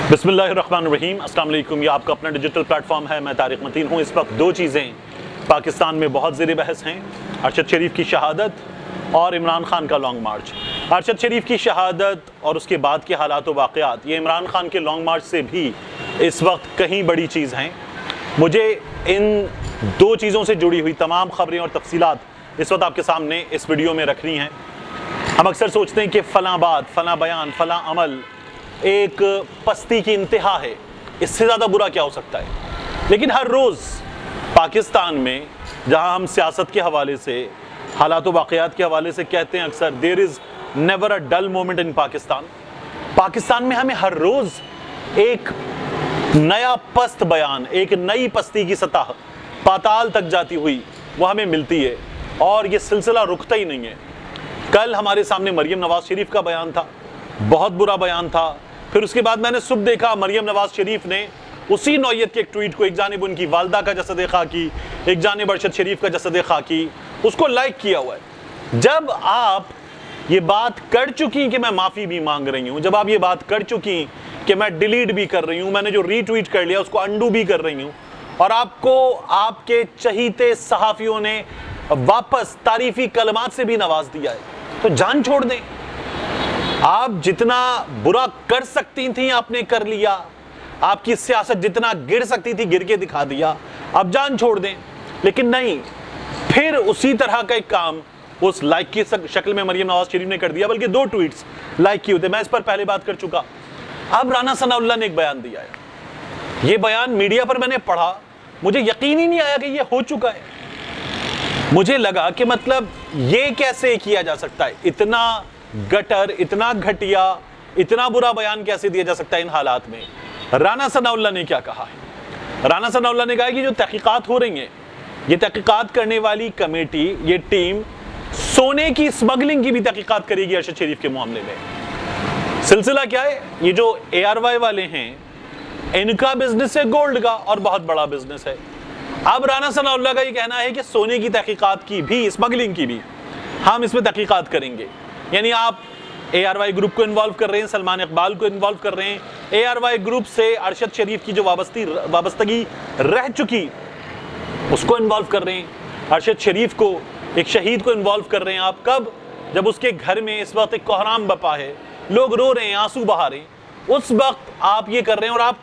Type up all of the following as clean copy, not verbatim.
बिस्मिल्लाहिर्रहमानिर्रहीम। अस्सलाम वालेकुम। ये आपका अपना डिजिटल प्लेटफॉर्म है। मैं तारिक मतीन हूँ। इस वक्त दो चीज़ें पाकिस्तान में बहुत ज़ेर बहस हैं, अरशद शरीफ की शहादत और इमरान खान का लॉन्ग मार्च। अरशद शरीफ की शहादत और उसके बाद के हालात व वाक़यात, ये इमरान खान के लॉन्ग मार्च से भी इस वक्त कहीं बड़ी चीज़ हैं। मुझे इन दो चीज़ों से जुड़ी हुई तमाम खबरें और तफसीलात इस वक्त आपके सामने इस वीडियो में रखनी हैं। हम अक्सर सोचते हैं कि फ़लाँ बात, फ़लाँ बयान, फ़लाँ अमल एक पस्ती की इंतहा है, इससे ज़्यादा बुरा क्या हो सकता है। लेकिन हर रोज़ पाकिस्तान में, जहां हम सियासत के हवाले से, हालात व वाक़यात के हवाले से कहते हैं अक्सर there is never a dull moment in Pakistan में हमें हर रोज़ एक नया पस्त बयान, एक नई पस्ती की सतह पाताल तक जाती हुई वो हमें मिलती है और ये सिलसिला रुकता ही नहीं है। कल हमारे सामने मरियम नवाज शरीफ का बयान था, बहुत बुरा बयान था। फिर उसके बाद मैंने सुबह देखा मरियम नवाज शरीफ ने उसी नौयत के एक ट्वीट को, एक जानिब उनकी वालदा का जसद खाकी, एक जानिब अरशद शरीफ का जसद खाकी, उसको लाइक किया हुआ है। जब आप ये बात कर चुकी कि मैं माफ़ी भी मांग रही हूँ, जब आप ये बात कर चुकी कि मैं डिलीट भी कर रही हूँ, मैंने जो रीट्वीट कर लिया उसको अंडू भी कर रही हूँ, और आपको आपके चहीते सहाफ़ियों ने वापस तारीफ़ी कलमात से भी नवाज दिया है, तो जान छोड़ दें। आप जितना बुरा कर सकती थी आपने कर लिया, आपकी सियासत जितना गिर सकती थी गिर के दिखा दिया, अब जान छोड़ दें। लेकिन नहीं, फिर उसी तरह का एक काम उस लाइक की शक्ल में मरियम नवाज शरीफ ने कर दिया, बल्कि 2 ट्वीट्स लाइक किए होते। मैं इस पर पहले बात कर चुका। अब राना सनाउल्लाह ने एक बयान दिया है। ये बयान मीडिया पर मैंने पढ़ा, मुझे यकीन ही नहीं आया कि ये हो चुका है। मुझे लगा कि मतलब ये कैसे किया जा सकता है, इतना गटर, इतना घटिया, इतना बुरा बयान कैसे दिया जा सकता है इन हालात में। राना सनाउल्लाह ने क्या कहा है? राना सनाउल्लाह ने कहा कि जो तहकीकात हो रही हैं, ये तहकीकात करने वाली कमेटी, ये टीम सोने की स्मगलिंग की भी तहकीकात करेगी अरशद शरीफ के मामले में। सिलसिला क्या है? ये जो ARY वाले हैं, इनका बिजनेस है गोल्ड का और बहुत बड़ा बिजनेस है। अब राना सनाउल्लाह का ये कहना है कि सोने की तहकीकात की भी, स्मगलिंग की भी हम इसमें तहकीकात करेंगे। यानी आप ARY ग्रुप को इन्वॉल्व कर रहे हैं, सलमान इकबाल को इन्वॉल्व कर रहे हैं, ARY ग्रुप से अरशद शरीफ की जो वाबस्तगी रह चुकी उसको इन्वॉल्व कर रहे हैं, अरशद शरीफ को, एक शहीद को इन्वॉल्व कर रहे हैं आप। कब? जब उसके घर में इस वक्त एक कोहराम बपा है, लोग रो रहे हैं, आंसू बहा रहे हैं, उस वक्त आप ये कर रहे हैं और आप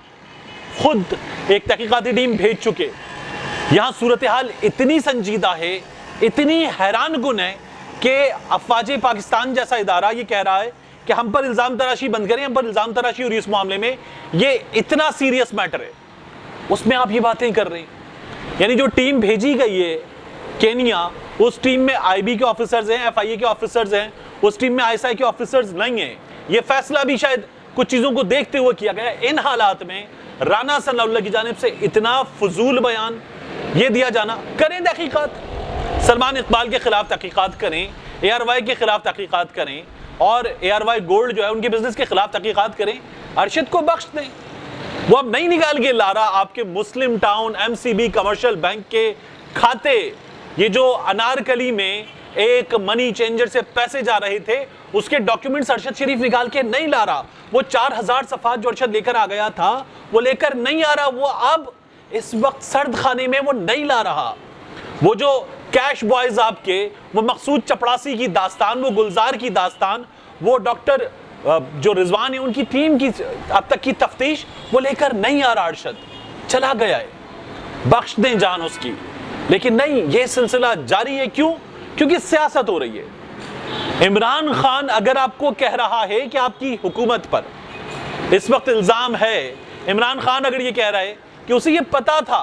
खुद एक तहकीकाती टीम भेज चुके। यहाँ सूरत हाल इतनी संजीदा है, इतनी हैरान कुन है कि अफवाज पाकिस्तान जैसा इदारा ये कह रहा है कि हम पर इल्ज़ाम तराशी बंद करें, हम पर इल्ज़ाम तराशी हो रही है इस मामले में, ये इतना सीरियस मैटर है, उसमें आप ये बातें कर रहे हैं। यानी जो टीम भेजी गई है केनिया, उस टीम में IB के ऑफिसर्स हैं, FIA के ऑफिसर्स हैं, उस टीम में ISI के ऑफिसर्स नहीं हैं। ये फैसला भी शायद कुछ चीज़ों को देखते हुए किया गया है। इन हालात में राना सनाउल्लाह की जानिब से इतना फजूल बयान ये दिया जाना, करें तहकीकात, सलमान इकबाल के खिलाफ तहकीकात करें, ARY के खिलाफ तहकीकात करें, और ARY गोल्ड जो है उनके बिजनेस के खिलाफ तहकीकात करें, अरशद को बख्श दें। वो अब नहीं निकाल के ला रहा आपके मुस्लिम टाउन, MCB कमर्शियल बैंक के खाते, ये जो अनारकली में एक मनी चेंजर से पैसे जा रहे थे उसके डॉक्यूमेंट्स अरशद शरीफ निकाल के नहीं ला रहा। वो 4000 सफ़ात जो अरशद लेकर आ गया था वो लेकर नहीं आ रहा, वो अब इस वक्त सर्द खाने में वो नहीं ला रहा। वो जो कैश बॉयज आपके, वो मकसूद चपड़ासी की दास्तान, वो गुलजार की दास्तान, वो डॉक्टर जो रिजवान है उनकी टीम की अब तक की तफ्तीश वो लेकर नहीं आ रहा। अरशद चला गया है, बख्श दें जान उसकी। लेकिन नहीं, ये सिलसिला जारी है। क्यों? क्योंकि सियासत हो रही है। इमरान खान अगर आपको कह रहा है कि आपकी हुकूमत पर इस वक्त इल्ज़ाम है, इमरान खान अगर ये कह रहा है कि उसे ये पता था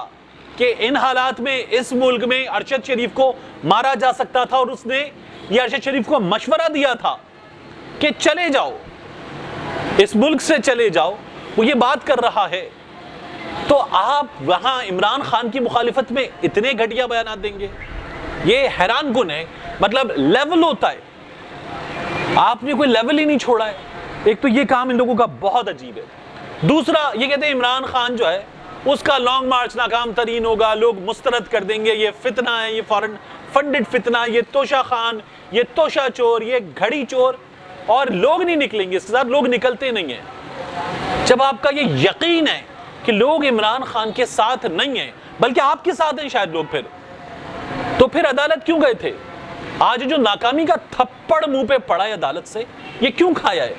कि इन हालात में इस मुल्क में अरशद शरीफ को मारा जा सकता था और उसने ये अरशद शरीफ को मशवरा दिया था कि चले जाओ, इस मुल्क से चले जाओ, वो ये बात कर रहा है, तो आप वहां इमरान खान की मुखालिफत में इतने घटिया बयान देंगे? ये हैरान कुन है। मतलब लेवल होता है, आपने कोई लेवल ही नहीं छोड़ा है। एक तो ये काम इन लोगों का बहुत अजीब है। दूसरा, ये कहते हैं इमरान खान जो है उसका लॉन्ग मार्च नाकाम तरीन होगा, लोग मुस्तरद कर देंगे, ये फितना है, ये फॉरेन फंडेड फितना, ये तोशा खान, ये तोशा चोर, ये घड़ी चोर, और लोग नहीं निकलेंगे, इसके साथ लोग निकलते नहीं हैं। جب آپ کا یہ یقین ہے کہ لوگ عمران خان کے ساتھ نہیں ہیں بلکہ آپ کے ساتھ ہیں شاید لوگ، تو پھر عدالت کیوں گئے تھے؟ آج جو ناکامی کا تھپڑ منہ پہ پڑا ہے عدالت سے، یہ کیوں کھایا ہے؟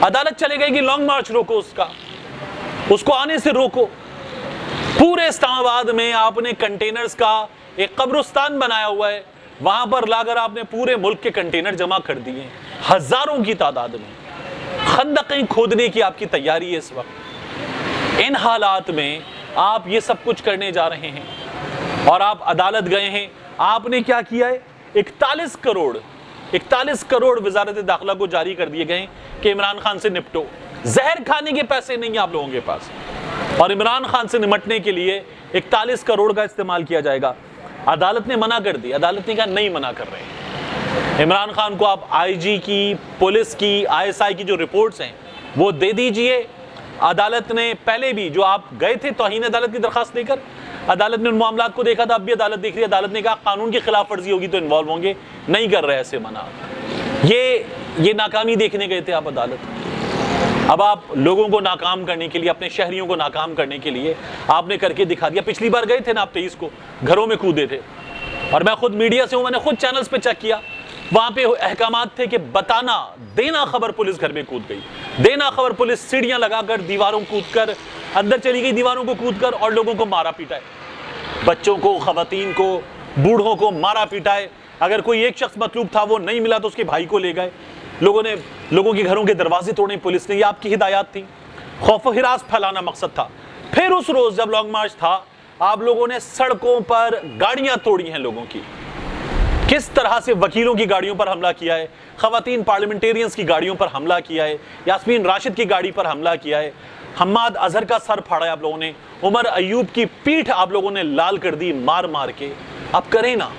عدالت چلے گئی کہ لانگ مارچ روکو، اس کو آنے سے روکو۔ پورے اسلام آباد میں آپ نے کنٹینرز کا ایک قبرستان بنایا ہوا ہے، وہاں پر لا کر آپ نے پورے ملک کے کنٹینر جمع کر دیے، ہزاروں کی تعداد میں۔ خندقیں کھودنے کی آپ کی تیاری ہے اس وقت۔ ان حالات میں آپ یہ سب کچھ کرنے جا رہے ہیں اور آپ عدالت گئے ہیں۔ آپ نے کیا کیا ہے؟ 41 کروڑ وزارت داخلہ کو جاری کر دیے گئے کہ عمران خان سے نپٹو۔ زہر کھانے کے پیسے نہیں ہیں آپ لوگوں کے پاس، اور عمران خان سے نمٹنے کے لیے 41 کروڑ کا استعمال کیا جائے گا۔ عدالت نے منع کر دی، عدالت نے کہا نہیں منع کر رہے، عمران خان کو آپ آئی جی کی، پولیس کی، ISI کی جو رپورٹس ہیں وہ دے دیجئے۔ عدالت نے پہلے بھی جو آپ گئے تھے توہین عدالت کی درخواست دے کر، عدالت نے ان معاملات کو دیکھا تھا، اب بھی عدالت دیکھ رہی ہے۔ عدالت نے کہا قانون کی خلاف ورزی ہوگی تو انوالو ہوں گے، نہیں کر رہے ایسے منع۔ یہ ناکامی دیکھنے گئے تھے آپ عدالت۔ اب آپ لوگوں کو ناکام کرنے کے لیے، اپنے شہریوں کو ناکام کرنے کے لیے آپ نے کر کے دکھا دیا۔ پچھلی بار گئے تھے نا آپ 23 کو، گھروں میں کودے تھے، اور میں خود میڈیا سے ہوں، میں نے خود چینلز پہ چیک کیا، وہاں پہ احکامات تھے کہ بتانا دینا خبر پولیس گھر میں کود گئی، دینا خبر پولیس سیڑھیاں لگا کر، دیواروں کود کر اندر چلی گئی، دیواروں کو کود کر، اور لوگوں کو مارا پیٹا ہے، بچوں کو، خواتین کو، بوڑھوں کو مارا پیٹا ہے۔ اگر کوئی ایک شخص مطلوب تھا وہ نہیں ملا تو اس کے بھائی کو لے گئے، لوگوں کے گھروں کے دروازے توڑے پولیس نے۔ یہ آپ کی ہدایات تھی، خوف و ہراس پھیلانا مقصد تھا۔ پھر اس روز جب لانگ مارچ تھا، آپ لوگوں نے سڑکوں پر گاڑیاں توڑی ہیں لوگوں کی، کس طرح سے وکیلوں کی گاڑیوں پر حملہ کیا ہے، خواتین پارلیمنٹیرینز کی گاڑیوں پر حملہ کیا ہے، یاسمین راشد کی گاڑی پر حملہ کیا ہے، حماد اظہر کا سر پھاڑا ہے آپ لوگوں نے، عمر ایوب کی پیٹھ آپ لوگوں نے لال کر دی مار مار کے۔ اب کریں نا،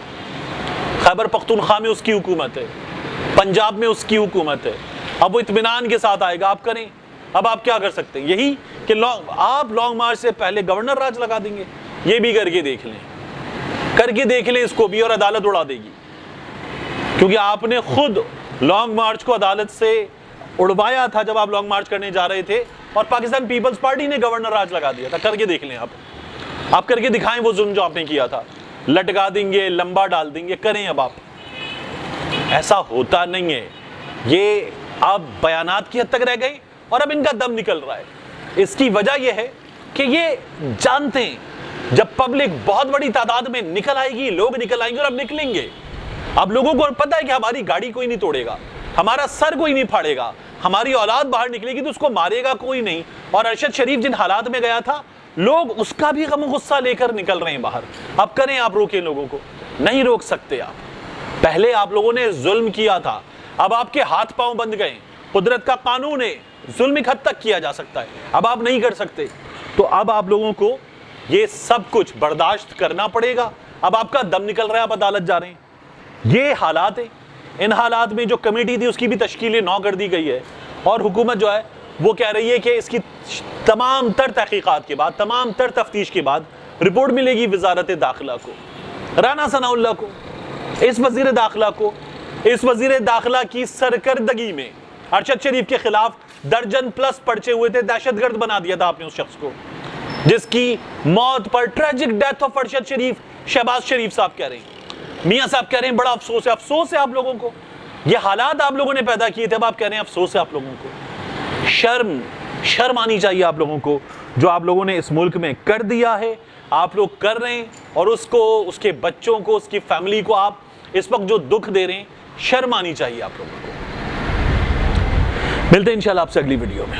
خیبر پختونخوا میں اس کی حکومت ہے، پنجاب میں اس کی حکومت ہے، اب وہ اطمینان کے ساتھ آئے گا، آپ کریں۔ اب آپ کیا کر سکتے ہیں؟ یہی کہ آپ لانگ مارچ سے پہلے گورنر راج لگا دیں گے؟ یہ بھی کر کے دیکھ لیں اس کو بھی، اور عدالت اڑا دے گی، کیونکہ آپ نے خود لانگ مارچ کو عدالت سے اڑوایا تھا جب آپ لانگ مارچ کرنے جا رہے تھے، اور پاکستان پیپلز پارٹی نے گورنر راج لگا دیا تھا۔ کر کے دیکھ لیں، آپ کر کے دکھائیں وہ ظلم جو آپ نے کیا تھا، لٹکا دیں گے، لمبا ڈال دیں گے، کریں۔ اب آپ ایسا ہوتا نہیں ہے، یہ آپ بیانات کی حد تک رہ گئے اور اب ان کا دم نکل رہا ہے۔ اس کی وجہ یہ ہے کہ یہ جانتے ہیں جب پبلک بہت بڑی تعداد میں نکل آئے گی، لوگ نکل آئیں گے، اور اب نکلیں گے۔ اب لوگوں کو پتہ ہے کہ ہماری گاڑی کوئی نہیں توڑے گا، ہمارا سر کوئی نہیں پھاڑے گا، ہماری اولاد باہر نکلے گی تو اس کو مارے گا کوئی نہیں۔ اور ارشد شریف جن حالات میں گیا تھا، لوگ اس کا بھی غم و غصہ لے کر نکل رہے ہیں باہر۔ اب کریں، آپ روکیں لوگوں کو، نہیں روک سکتے آپ۔ پہلے آپ لوگوں نے ظلم کیا تھا، اب آپ کے ہاتھ پاؤں بند گئے، قدرت کا قانون ہے، ظلم ایک حد تک کیا جا سکتا ہے، اب آپ نہیں کر سکتے، تو اب آپ لوگوں کو یہ سب کچھ برداشت کرنا پڑے گا۔ اب آپ کا دم نکل رہا ہے، آپ عدالت جا رہے ہیں، یہ حالات ہیں۔ ان حالات میں جو کمیٹی تھی اس کی بھی تشکیل 9 کر دی گئی ہے، اور حکومت جو ہے وہ کہہ رہی ہے کہ اس کی تمام تر تحقیقات کے بعد، تمام تر تفتیش کے بعد رپورٹ ملے گی وزارت داخلہ کو، رانا ثناء اللہ کو، اس وزیر داخلہ کو۔ اس وزیر داخلہ کی سرکردگی میں ارشد شریف کے خلاف درجن پلس پرچے ہوئے تھے، دہشت گرد بنا دیا تھا آپ نے اس شخص کو، جس کی موت پر ٹریجک ڈیتھ آف ارشد شریف، شہباز شریف صاحب کہہ رہے ہیں، میاں صاحب کہہ رہے ہیں بڑا افسوس ہے۔ افسوس ہے آپ لوگوں کو، یہ حالات آپ لوگوں نے پیدا کیے تھے، اب آپ کہہ رہے ہیں افسوس ہے آپ لوگوں کو۔ شرم آنی چاہیے آپ لوگوں کو، جو آپ لوگوں نے اس ملک میں کر دیا ہے، آپ لوگ کر رہے ہیں، اور اس کو، اس کے بچوں کو، اس کی فیملی کو آپ اس وقت جو دکھ دے رہے ہیں، شرم آنی چاہیے آپ لوگوں کو۔ ملتے ہیں انشاءاللہ آپ سے اگلی ویڈیو میں۔